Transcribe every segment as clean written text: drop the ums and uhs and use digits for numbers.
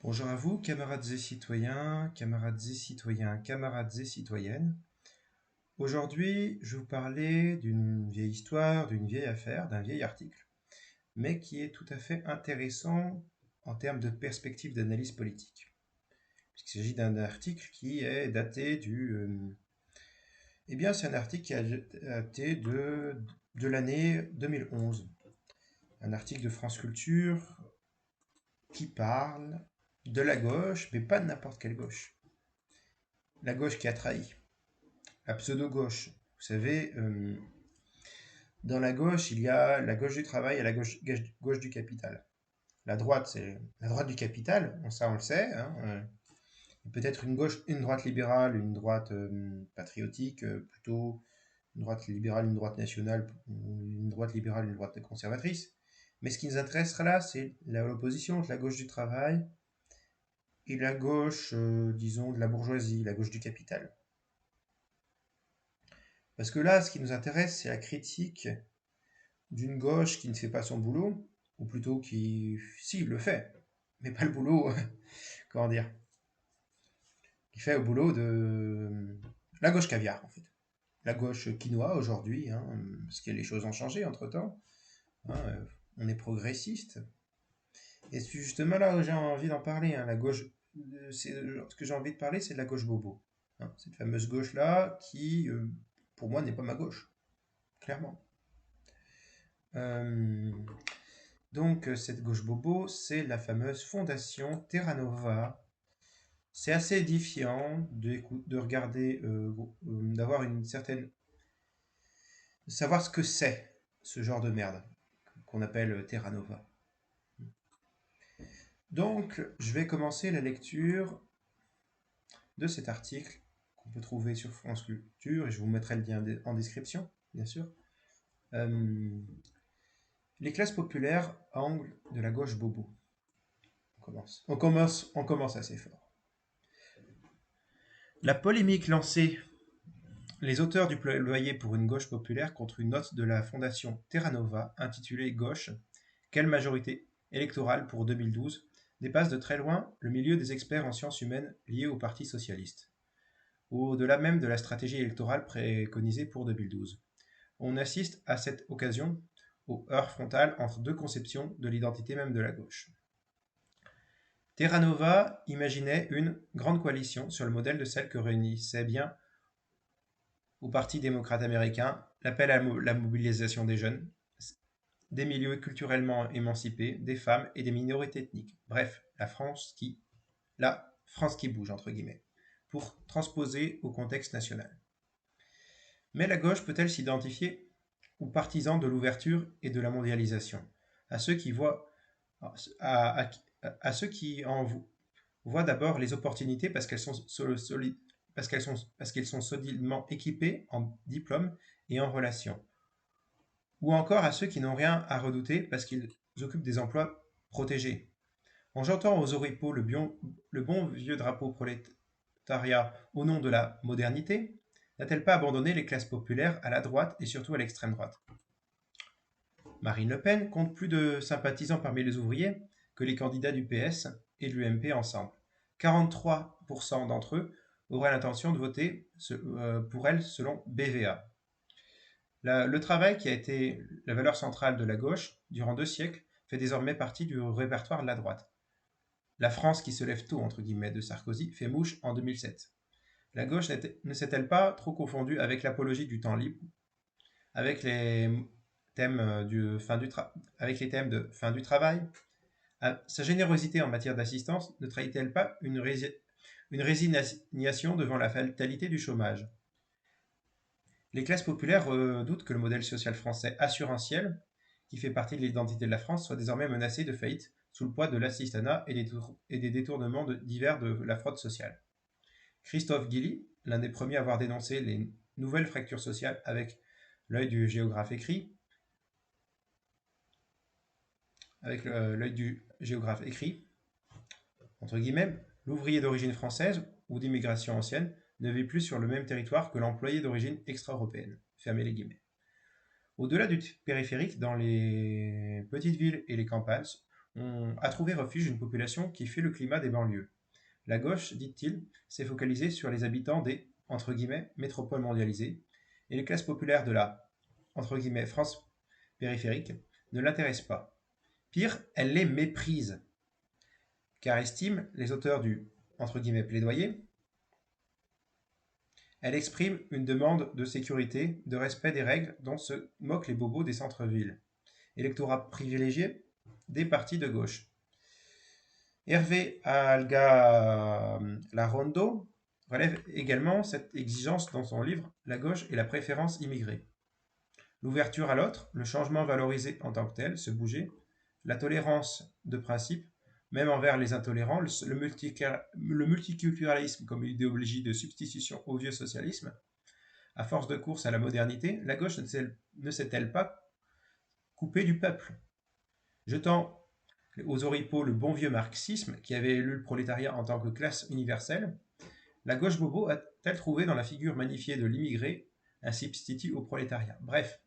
Bonjour à vous, camarades et citoyens, camarades et citoyennes. Aujourd'hui, je vais vous parler d'une vieille histoire, d'une vieille affaire, d'un vieil article, mais qui est tout à fait intéressant en termes de perspective d'analyse politique. Puisqu'il s'agit d'un article qui est daté Eh bien, c'est un article qui est daté de l'année 2011. Un article de France Culture qui parle de la gauche, mais pas de n'importe quelle gauche. La gauche qui a trahi. La pseudo-gauche. Vous savez, dans la gauche, il y a la gauche du travail et la gauche du capital. La droite, c'est la droite du capital, ça on le sait. Hein, peut-être une droite libérale, une droite patriotique, plutôt une droite libérale, une droite nationale, une droite libérale, une droite conservatrice. Mais ce qui nous intéressera là, c'est l'opposition entre la gauche du travail et la gauche, disons, de la bourgeoisie, la gauche du capital. Parce que là, ce qui nous intéresse, c'est la critique d'une gauche qui ne fait pas son boulot, ou plutôt qui, si, il le fait, mais pas le boulot, comment dire, qui fait le boulot de la gauche caviar, en fait. La gauche quinoa aujourd'hui, hein, parce que les choses ont changé entre-temps. Hein, on est progressiste. Et c'est justement là où j'ai envie d'en parler. Hein, la gauche, ce que j'ai envie de parler, c'est de la gauche bobo. Hein, cette fameuse gauche-là qui, pour moi, n'est pas ma gauche, clairement. Euh, Donc, cette gauche bobo, c'est la fameuse fondation Terra Nova. C'est assez édifiant de regarder, d'avoir une certaine. De savoir ce que c'est, ce genre de merde, qu'on appelle Terra Nova. Donc, je vais commencer la lecture de cet article qu'on peut trouver sur France Culture, et je vous mettrai le lien en description, bien sûr. Euh, les classes populaires, angle de la gauche bobo. On commence assez fort. La polémique lancée les auteurs du plaidoyer pour une gauche populaire contre une note de la fondation Terra Nova intitulée Gauche, quelle majorité électorale pour 2012 dépasse de très loin le milieu des experts en sciences humaines liés au Parti socialiste, au-delà même de la stratégie électorale préconisée pour 2012. On assiste à cette occasion au heurt frontal entre deux conceptions de l'identité même de la gauche. Terra Nova imaginait une grande coalition sur le modèle de celle que réunissait bien au Parti démocrate américain l'appel à la mobilisation des jeunes, des milieux culturellement émancipés, des femmes et des minorités ethniques. Bref, la France qui bouge, entre guillemets, pour transposer au contexte national. Mais la gauche peut-elle s'identifier aux partisans de l'ouverture et de la mondialisation, à ceux qui voient, à ceux qui en voient d'abord les opportunités parce qu'ils sont solidement équipés en diplômes et en relations, ou encore à ceux qui n'ont rien à redouter parce qu'ils occupent des emplois protégés. En jetant aux oripeaux le bon vieux drapeau prolétariat au nom de la modernité, n'a-t-elle pas abandonné les classes populaires à la droite et surtout à l'extrême droite? Marine Le Pen compte plus de sympathisants parmi les ouvriers que les candidats du PS et de l'UMP ensemble. 43% d'entre eux auraient l'intention de voter pour elle selon BVA. Le travail, qui a été la valeur centrale de la gauche durant 2 siècles, fait désormais partie du répertoire de la droite. La France qui se lève tôt, entre guillemets, de Sarkozy, fait mouche en 2007. La gauche ne s'est-elle pas trop confondue avec l'apologie du temps libre, avec les thèmes, avec les thèmes de fin du travail? Sa générosité en matière d'assistance ne trahit-elle pas une résignation devant la fatalité du chômage? Les classes populaires redoutent que le modèle social français assurantiel, qui fait partie de l'identité de la France, soit désormais menacé de faillite sous le poids de l'assistanat et des détournements divers de la fraude sociale. Christophe Guilly, l'un des premiers à avoir dénoncé les nouvelles fractures sociales avec l'œil du géographe écrit, entre guillemets, l'ouvrier d'origine française ou d'immigration ancienne ne vit plus sur le même territoire que l'employé d'origine extra-européenne. Fermez les guillemets. Au-delà du périphérique, dans les petites villes et les campagnes, a trouvé refuge une population qui fait le climat des banlieues. La gauche, dit-il, s'est focalisée sur les habitants des entre guillemets, métropoles mondialisées, et les classes populaires de la entre guillemets, France périphérique ne l'intéressent pas. Pire, elle les méprise, car estime les auteurs du entre guillemets, plaidoyer, elle exprime une demande de sécurité, de respect des règles dont se moquent les bobos des centres-villes. Électorat privilégié des partis de gauche. Hervé Algalarrondo relève également cette exigence dans son livre La gauche et la préférence immigrée. L'ouverture à l'autre, le changement valorisé en tant que tel, se bouger, la tolérance de principe, même envers les intolérants, le multiculturalisme comme idéologie de substitution au vieux socialisme, à force de course à la modernité, la gauche ne s'est-elle pas coupée du peuple, jetant aux oripeaux le bon vieux marxisme qui avait élu le prolétariat en tant que classe universelle, la gauche bobo a-t-elle trouvé dans la figure magnifiée de l'immigré un substitut au prolétariat? Bref,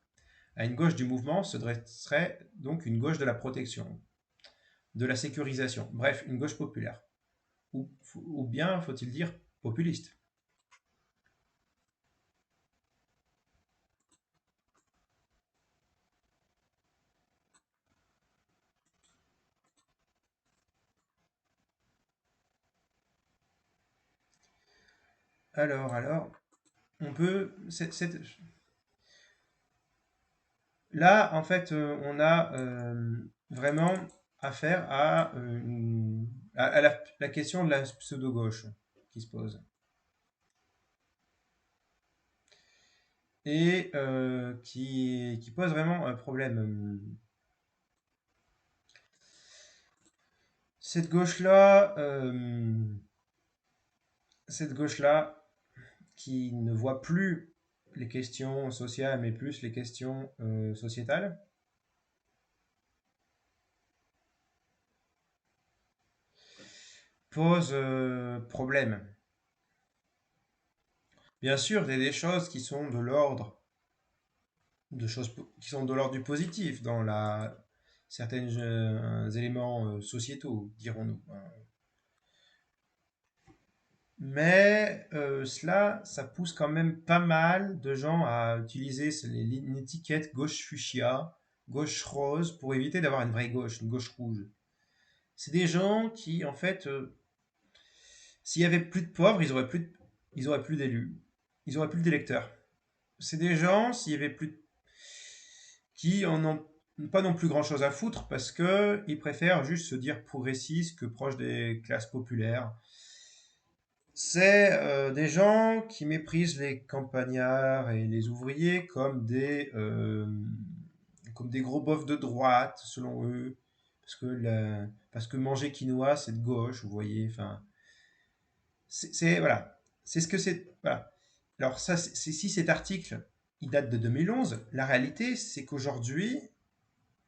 à une gauche du mouvement se dresserait donc une gauche de la protection, de la sécurisation, bref, une gauche populaire. Ou bien, faut-il dire, populiste. Alors, on peut... Là, en fait, on a vraiment affaire à la question de la pseudo-gauche qui se pose. Et qui pose vraiment un problème. Cette gauche-là, cette gauche-là, qui ne voit plus les questions sociales, mais plus les questions sociétales, pose problème. Bien sûr, il y a des choses qui sont de l'ordre qui sont de l'ordre du positif dans certains éléments sociétaux, dirons-nous. Mais cela, ça pousse quand même pas mal de gens à utiliser une étiquette gauche fuchsia, gauche rose, pour éviter d'avoir une vraie gauche, une gauche rouge. C'est des gens qui, en fait, s'il y avait plus de pauvres, ils auraient plus d'élus, ils auraient plus d'électeurs. C'est des gens, s'il y avait plus qui en ont pas non plus grand chose à foutre parce que ils préfèrent juste se dire progressistes que proches des classes populaires. C'est des gens qui méprisent les campagnards et les ouvriers comme des gros bofs de droite, selon eux. Parce que manger quinoa, c'est de gauche, vous voyez. Enfin, voilà. C'est ce que c'est. Voilà. Alors, ça, si cet article il date de 2011, la réalité, c'est qu'aujourd'hui,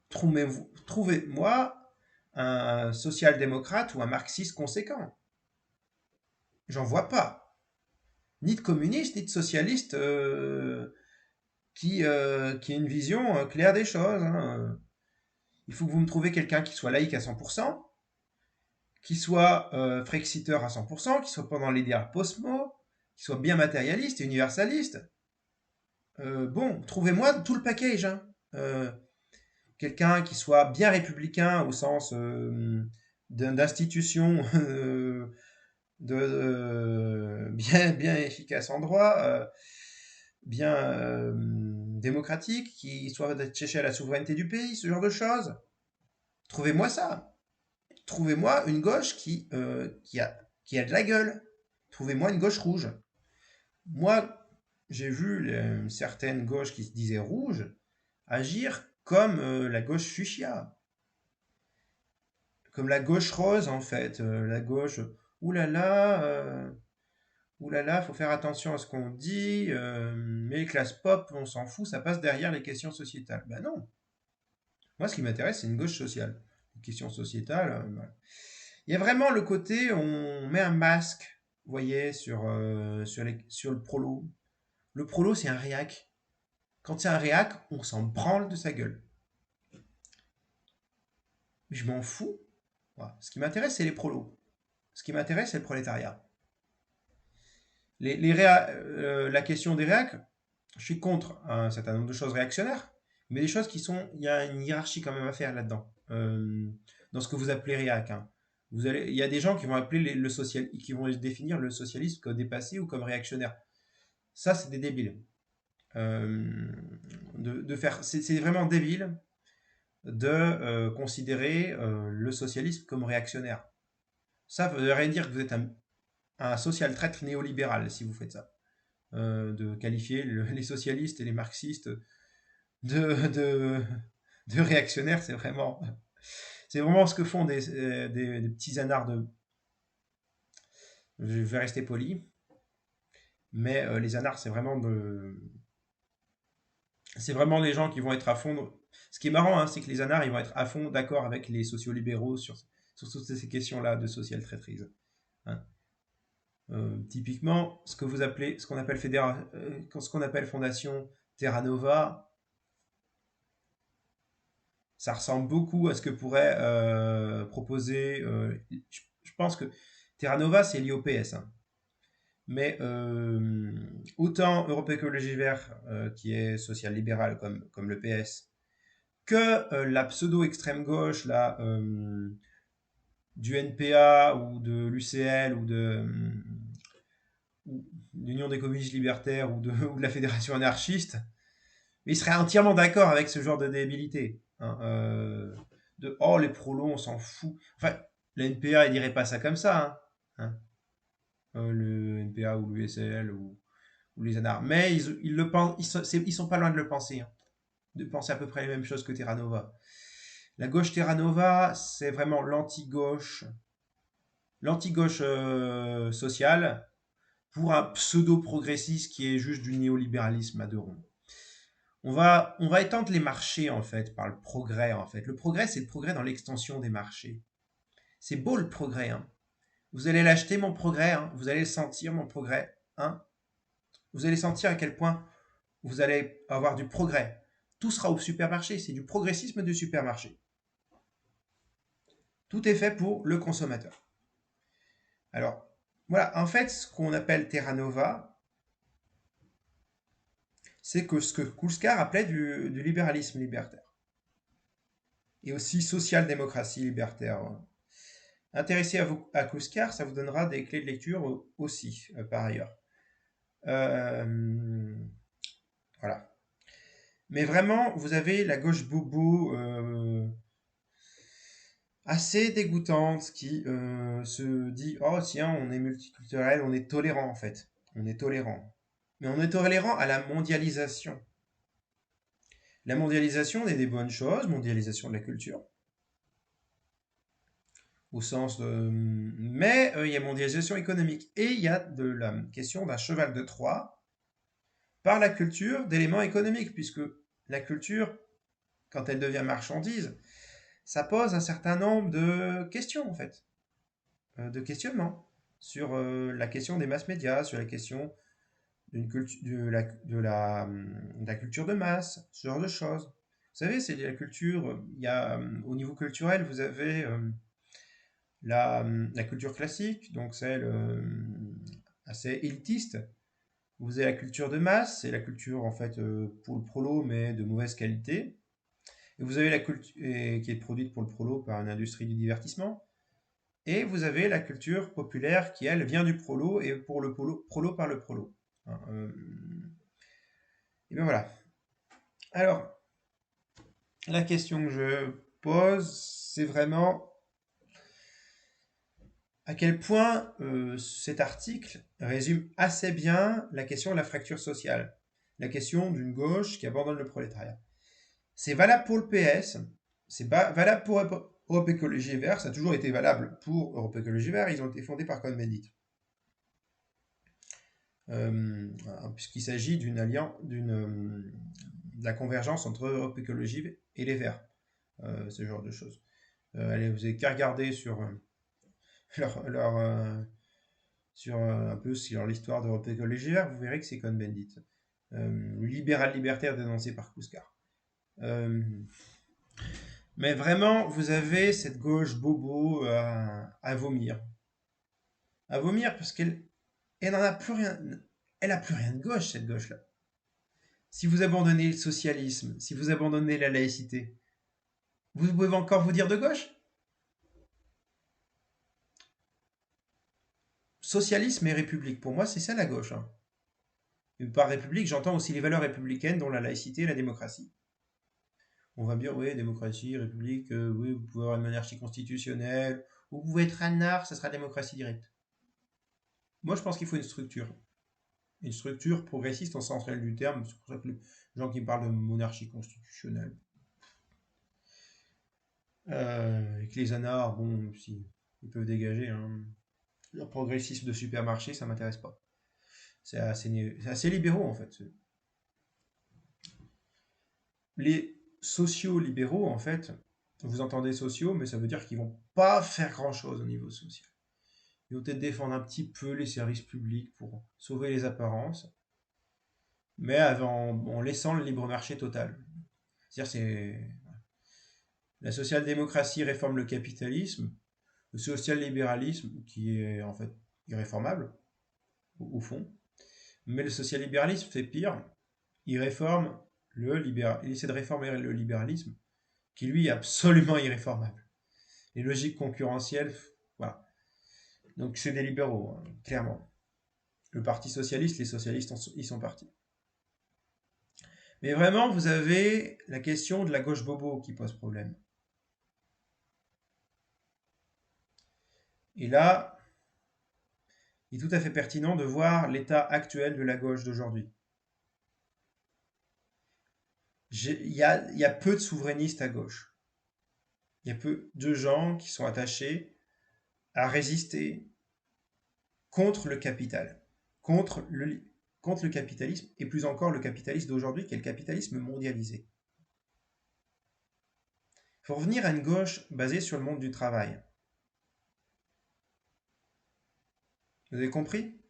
trouvez-moi un social-démocrate ou un marxiste conséquent. J'en vois pas. Ni de communiste, ni de socialiste qui ait une vision claire des choses. Hein. Il faut que vous me trouviez quelqu'un qui soit laïque à 100%, qui soit frexiteur à 100%, qui soit pendant l'idéal post-mo, qui soit bien matérialiste et universaliste. Bon, trouvez-moi tout le package. Hein. Quelqu'un qui soit bien républicain au sens d'institution bien efficace en droit, bien démocratique, qui soit attaché à la souveraineté du pays, ce genre de choses. Trouvez-moi ça. Trouvez-moi une gauche qui a de la gueule. Trouvez-moi une gauche rouge. Moi, j'ai vu certaines gauches qui se disaient rouges agir comme la gauche fuchsia, comme la gauche rose en fait, la gauche. Oulala, oulala, faut faire attention à ce qu'on dit, mais les classes pop, on s'en fout, ça passe derrière les questions sociétales. Ben non. Moi, ce qui m'intéresse, c'est une gauche sociale. Les questions sociétales, voilà. Il y a vraiment le côté, on met un masque, vous voyez, sur le prolo. Le prolo, c'est un réac. Quand c'est un réac, on s'en branle de sa gueule. je m'en fous. Voilà. Ce qui m'intéresse, c'est les prolos. Ce qui m'intéresse, c'est le prolétariat. La question des réacs, je suis contre un certain nombre de choses réactionnaires, mais des choses qui sont. Il y a une hiérarchie quand même à faire là-dedans. Dans ce que vous appelez réac. Hein. Il y a des gens qui vont appeler qui vont définir le socialisme comme dépassé ou comme réactionnaire. Ça, c'est des débiles. Euh, c'est vraiment débile de considérer le socialisme comme réactionnaire. Ça veut dire que vous êtes un social traître néolibéral si vous faites ça. De qualifier les socialistes et les marxistes de, de réactionnaires, c'est vraiment ce que font des petits anards de. Je vais rester poli, mais les anards, c'est vraiment les gens qui vont être à fond. Ce qui est marrant, hein, c'est que les anards, ils vont être à fond d'accord avec les sociolibéraux sur toutes ces questions-là de social traîtrise. Hein. Typiquement, ce qu'on appelle ce qu'on appelle Fondation Terra Nova, ça ressemble beaucoup à ce que pourrait proposer. Je pense que Terra Nova, c'est lié au PS. Hein. Mais autant Europe Écologie Vert, qui est social-libéral comme le PS, que la pseudo-extrême gauche là, du NPA ou de l'UCL ou de l'Union des communistes libertaires ou de la Fédération anarchiste, ils seraient entièrement d'accord avec ce genre de débilité. Hein, de oh, les prolos, on s'en fout. Enfin, le NPA, il dirait pas ça comme ça. Hein, le NPA ou l'USL ou les anards. Mais ils le pensent, ils sont pas loin de le penser. Hein, de penser à peu près les mêmes choses que Terra Nova. La gauche Terra Nova, c'est vraiment l'anti-gauche sociale pour un pseudo-progressiste qui est juste du néolibéralisme à deux ronds. On va étendre les marchés en fait par le progrès en fait. Le progrès, c'est le progrès dans l'extension des marchés. C'est beau le progrès. Hein. Vous allez l'acheter mon progrès, hein. Vous allez le sentir mon progrès. Hein. Vous allez sentir à quel point vous allez avoir du progrès. Tout sera au supermarché, c'est du progressisme du supermarché. Tout est fait pour le consommateur. Alors, voilà, en fait, ce qu'on appelle Terra Nova, c'est que ce que Kouskar appelait du libéralisme libertaire. Et aussi social-démocratie libertaire. Intéressé à Kouskar, ça vous donnera des clés de lecture aussi, par ailleurs. Voilà. Mais vraiment, vous avez la gauche bobo assez dégoûtante qui se dit oh tiens, on est multiculturel, on est tolérant en fait. On est tolérant. Mais on est tolérant à la mondialisation. La mondialisation est des bonnes choses, mondialisation de la culture. Au sens de. Mais il y a mondialisation économique. Et il y a de la question d'un cheval de Troie par la culture d'éléments économiques, puisque la culture, quand elle devient marchandise, ça pose un certain nombre de questions, en fait, de questionnements sur la question des masses médias, sur la question de la culture de masse, ce genre de choses. Vous savez, c'est la culture, il y a, au niveau culturel, vous avez la culture classique, donc celle assez élitiste. Vous avez la culture de masse, c'est la culture en fait pour le prolo, mais de mauvaise qualité. Et vous avez la culture qui est produite pour le prolo par une industrie du divertissement. Et vous avez la culture populaire qui, elle, vient du prolo et pour le prolo par le prolo. Hein, et bien voilà. Alors, la question que je pose, c'est vraiment à quel point cet article résume assez bien la question de la fracture sociale, la question d'une gauche qui abandonne le prolétariat. C'est valable pour le PS, c'est valable pour Europe Écologie Vert, ça a toujours été valable pour Europe Écologie Vert, ils ont été fondés par Cohn-Bendit. Puisqu'il s'agit de la convergence entre Europe Écologie et les Verts, ce genre de choses. Allez, vous n'avez qu'à regarder sur un peu sur l'histoire d'Europe Écologie Vert, vous verrez que c'est Cohn-Bendit. Le libéral libertaire dénoncé par Kouskar. Mais vraiment, vous avez cette gauche bobo à vomir. À vomir parce elle n'en a plus rien. Elle a plus rien de gauche, cette gauche-là. Si vous abandonnez le socialisme, si vous abandonnez la laïcité, vous pouvez encore vous dire de gauche? Socialisme et république, pour moi, c'est ça la gauche, hein. Et par république, j'entends aussi les valeurs républicaines, dont la laïcité et la démocratie. On va me dire, oui, démocratie, république, oui, vous pouvez avoir une monarchie constitutionnelle, vous pouvez être anarque, ça sera démocratie directe. Moi, je pense qu'il faut une structure. Une structure progressiste en sens réel du terme. C'est pour ça que les gens qui parlent de monarchie constitutionnelle. Et que les anards, bon, si, ils peuvent dégager. Hein. Le progressisme de supermarché, ça m'intéresse pas. C'est assez libéraux, en fait. Les sociaux libéraux, en fait, vous entendez sociaux, mais ça veut dire qu'ils vont pas faire grand-chose au niveau social. Ils vont peut-être défendre un petit peu les services publics pour sauver les apparences, mais en laissant le libre marché total. C'est-à-dire, c'est la social-démocratie réforme le capitalisme, le social-libéralisme, qui est en fait irréformable, au fond, mais le social-libéralisme fait pire, il essaie de réformer le libéralisme, qui lui est absolument irréformable. Les logiques concurrentielles, voilà. Donc c'est des libéraux, hein, clairement. Le Parti socialiste, les socialistes, ils sont partis. Mais vraiment, vous avez la question de la gauche bobo qui pose problème. Et là, il est tout à fait pertinent de voir l'état actuel de la gauche d'aujourd'hui. Il y a peu de souverainistes à gauche. Il y a peu de gens qui sont attachés à résister contre le capital, contre le, contre le capitalisme, et plus encore le capitalisme d'aujourd'hui, qui est le capitalisme mondialisé. Il faut revenir à une gauche basée sur le monde du travail. Vous avez compris?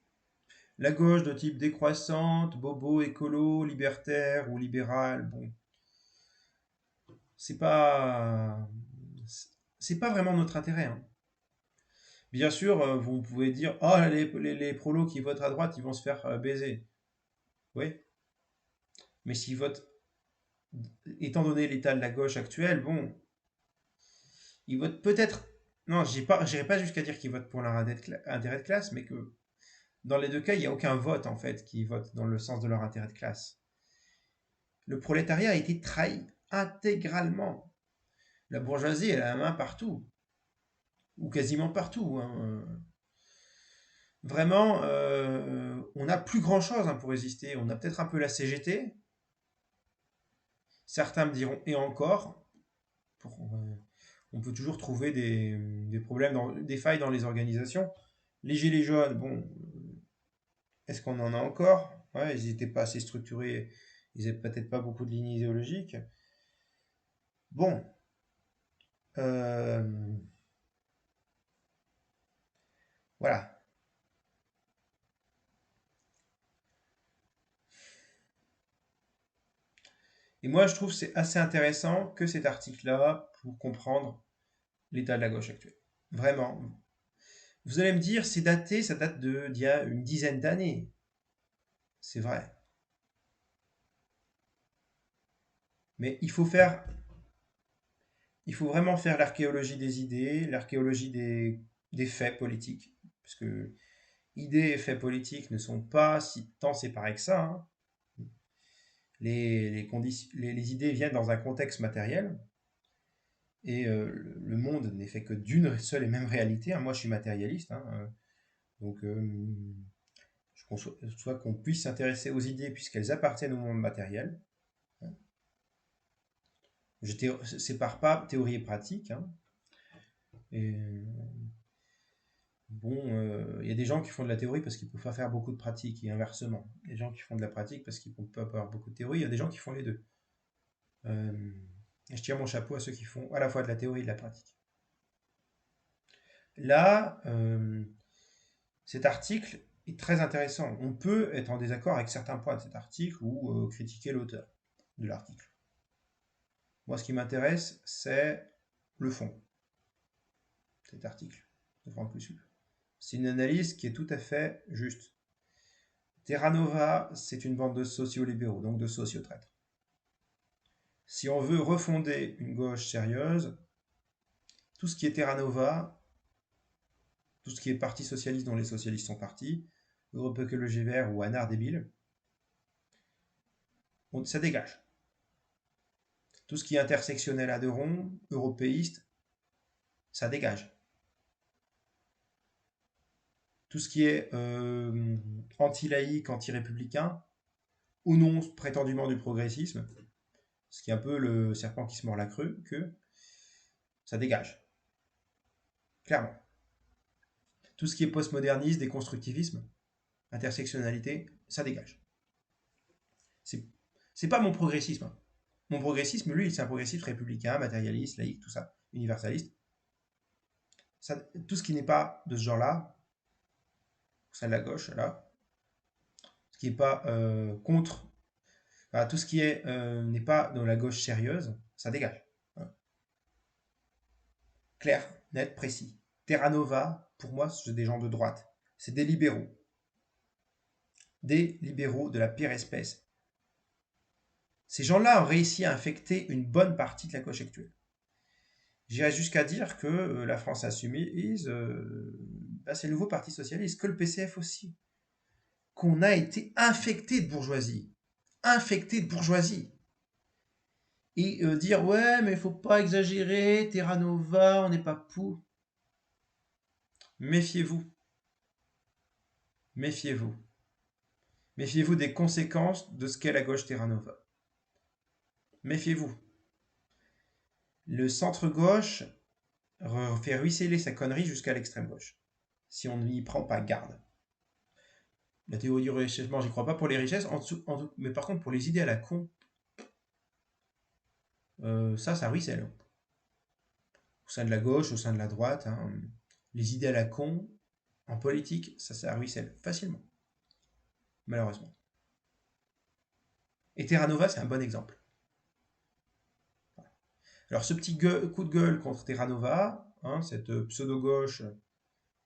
La gauche de type décroissante, bobo, écolo, libertaire ou libéral, bon, c'est pas, c'est pas vraiment notre intérêt, hein. Bien sûr, vous pouvez dire, oh, les prolos qui votent à droite, ils vont se faire baiser. Oui, mais s'ils votent, étant donné l'état de la gauche actuelle, bon, ils votent peut-être. Non, j'irai pas jusqu'à dire qu'ils votent pour leur intérêt de classe, mais que dans les deux cas, il n'y a aucun vote en fait qui vote dans le sens de leur intérêt de classe. Le prolétariat a été trahi intégralement. La bourgeoisie, elle a la main partout, ou quasiment partout, hein. Vraiment, on n'a plus grand-chose, hein, pour résister. On a peut-être un peu la CGT. Certains me diront, et encore, on peut toujours trouver des problèmes, des failles dans les organisations. Les gilets jaunes, bon, est-ce qu'on en a encore? Ouais, ils n'étaient pas assez structurés, ils n'avaient peut-être pas beaucoup de lignes idéologiques. Bon, euh, voilà. Et moi, je trouve que c'est assez intéressant que cet article-là pour comprendre l'état de la gauche actuelle. Vraiment. Vous allez me dire, c'est daté, ça date d'il y a une dizaine d'années. C'est vrai. Mais il faut vraiment faire l'archéologie des idées, l'archéologie des faits politiques. Parce que idées et faits politiques ne sont pas si tant séparés que ça, hein. Les idées viennent dans un contexte matériel, et le monde n'est fait que d'une seule et même réalité, hein. Moi, je suis matérialiste, hein, donc je conçois qu'on puisse s'intéresser aux idées puisqu'elles appartiennent au monde matériel. Je ne sépare pas théorie et pratique, hein. Et bon, il y a des gens qui font de la théorie parce qu'ils ne peuvent pas faire beaucoup de pratique, et inversement. Il y a des gens qui font de la pratique parce qu'ils ne peuvent pas avoir beaucoup de théorie. Il y a des gens qui font les deux. Euh, je tire mon chapeau à ceux qui font à la fois de la théorie et de la pratique. Là, cet article est très intéressant. On peut être en désaccord avec certains points de cet article ou critiquer l'auteur de l'article. Moi, ce qui m'intéresse, c'est le fond, cet article de Franck Lucius. C'est une analyse qui est tout à fait juste. Terra Nova, c'est une bande de sociolibéraux, donc de sociotraîtres. Si on veut refonder une gauche sérieuse, tout ce qui est Terra Nova, tout ce qui est parti socialiste dont les socialistes sont partis, Europe Écologie Vert ou Anard débile, ça dégage. Tout ce qui est intersectionnel à deux ronds, européiste, ça dégage. Tout ce qui est anti-laïque, anti-républicain, ou non prétendument du progressisme, ce qui est un peu le serpent qui se mord la queue, ça dégage. Clairement. Tout ce qui est postmoderniste, déconstructivisme, intersectionnalité, ça dégage. C'est pas mon progressisme. Hein. Mon progressisme, lui, c'est un progressiste républicain, matérialiste, laïque, tout ça, universaliste. Ça, tout ce qui n'est pas de ce genre-là, ça de la gauche, là, ce qui n'est pas contre, voilà, tout ce qui est n'est pas dans la gauche sérieuse, ça dégage. Hein. Clair, net, précis. Terra Nova, pour moi, c'est des gens de droite. C'est des libéraux. Des libéraux de la pire espèce. Ces gens-là ont réussi à infecter une bonne partie de la gauche actuelle. J'irais jusqu'à dire que la France insoumise, c'est le nouveau parti socialiste, que le PCF aussi. Qu'on a été infecté de bourgeoisie. Infecté de bourgeoisie. Et dire, ouais, mais il faut pas exagérer, Terra Nova, on n'est pas pour. Méfiez-vous. Méfiez-vous. Méfiez-vous des conséquences de ce qu'est la gauche Terra Nova. Méfiez-vous. Le centre-gauche fait ruisseler sa connerie jusqu'à l'extrême gauche. Si on n'y prend pas garde. La théorie du richessement, j'y crois pas pour les richesses, mais par contre pour les idées à la con, ça ruisselle. Au sein de la gauche, au sein de la droite, hein, les idées à la con, en politique, ça ruisselle facilement. Malheureusement. Et Terra Nova, c'est un bon exemple. Alors ce petit coup de gueule contre Terra Nova, hein, cette pseudo-gauche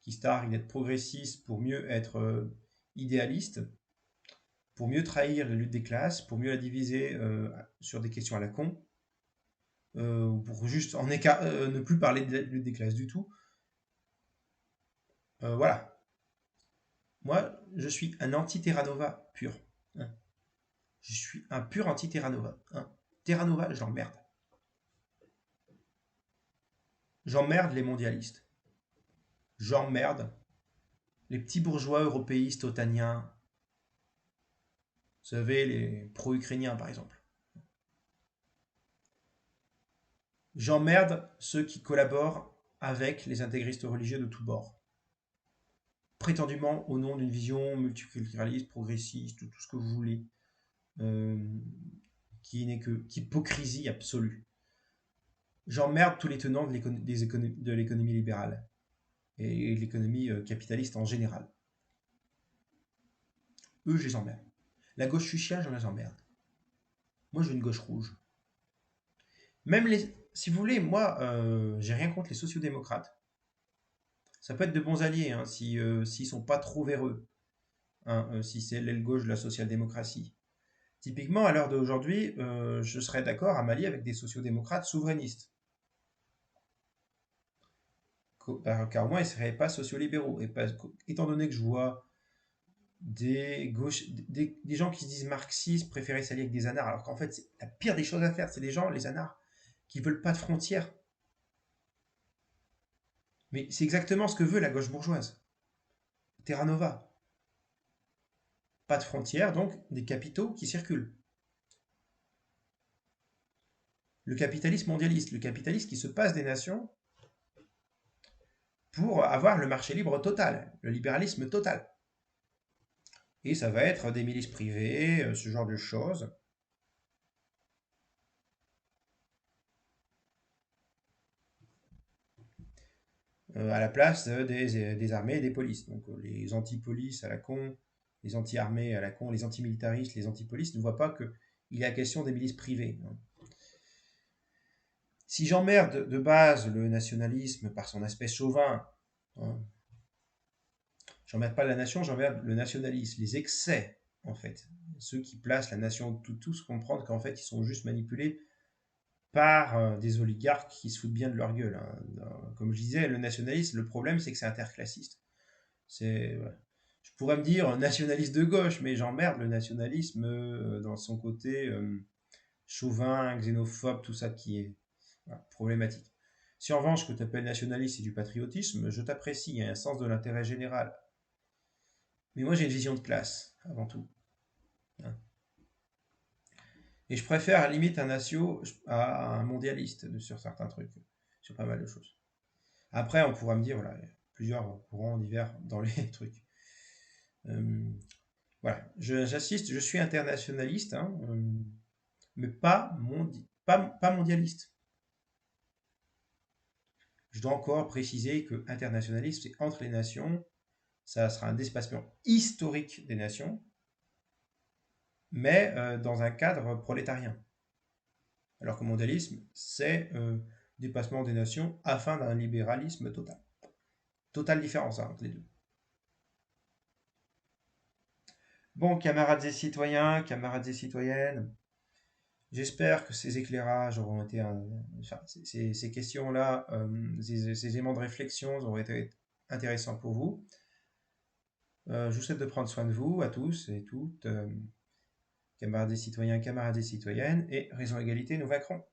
qui se targue d'être progressiste pour mieux être idéaliste, pour mieux trahir la lutte des classes, pour mieux la diviser sur des questions à la con, pour juste ne plus parler de la lutte des classes du tout. Voilà. Moi, je suis un anti-Terra Nova pur. Hein. Je suis un pur anti-Terra Nova. Hein. Terra Nova, j'emmerde. J'emmerde les mondialistes. J'emmerde les petits bourgeois européistes otaniens. Vous savez, les pro-ukrainiens, par exemple. J'emmerde ceux qui collaborent avec les intégristes religieux de tous bords. Prétendument au nom d'une vision multiculturaliste, progressiste, tout ce que vous voulez, qui n'est que qu'hypocrisie absolue. J'emmerde tous les tenants de l'économie libérale et l'économie capitaliste en général. Eux, je les emmerde. La gauche fuchsia, je les emmerde. Moi, j'ai une gauche rouge. Même si vous voulez, moi, j'ai rien contre les sociodémocrates. Ça peut être de bons alliés, hein, s'ils sont pas trop véreux. Hein, si c'est l'aile gauche de la social-démocratie. Typiquement, à l'heure d'aujourd'hui, je serais d'accord à m'allier avec des sociodémocrates souverainistes. Car au moins, ils ne seraient pas sociolibéraux. Et étant donné que je vois des gens qui se disent marxistes préférer s'allier avec des anards, alors qu'en fait, c'est la pire des choses à faire. C'est des gens, les anards, qui ne veulent pas de frontières. Mais c'est exactement ce que veut la gauche bourgeoise. Terra Nova. Pas de frontières, donc des capitaux qui circulent. Le capitalisme mondialiste, le capitalisme qui se passe des nations pour avoir le marché libre total, le libéralisme total. Et ça va être des milices privées, ce genre de choses. À la place des armées et des polices. Donc les anti-polices à la con, les anti-armées à la con, les anti-militaristes, les anti-polices ne voient pas qu'il y a question des milices privées. Si j'emmerde de base le nationalisme par son aspect chauvin, hein, j'emmerde pas la nation, j'emmerde le nationalisme, les excès, en fait. Ceux qui placent la nation, tous comprendre qu'en fait, ils sont juste manipulés par des oligarques qui se foutent bien de leur gueule, hein. Comme je disais, le nationalisme, le problème, c'est que c'est interclassiste. Voilà. Je pourrais me dire nationaliste de gauche, mais j'emmerde le nationalisme dans son côté chauvin, xénophobe, tout ça qui est voilà, problématique. Si en revanche, ce que tu appelles nationaliste, c'est du patriotisme, je t'apprécie, il y a un sens de l'intérêt général. Mais moi, j'ai une vision de classe, avant tout, hein. Et je préfère à la limite un nation à un mondialiste sur certains trucs, sur pas mal de choses. Après, on pourra me dire, voilà, il y a plusieurs courants divers dans les trucs. Voilà, j'insiste, je suis internationaliste, hein, mais pas mondialiste. Je dois encore préciser que internationalisme, c'est entre les nations, ça sera un dépassement historique des nations, mais dans un cadre prolétarien. Alors que mondialisme, c'est dépassement des nations afin d'un libéralisme total. Totale différence hein, entre les deux. Bon, camarades et citoyens, camarades et citoyennes, j'espère que ces éclairages auront été, enfin, ces questions-là, ces éléments de réflexion auront été intéressants pour vous. Je vous souhaite de prendre soin de vous, à tous et toutes, camarades et citoyens, camarades et citoyennes, et raison égalité, nous vaincrons.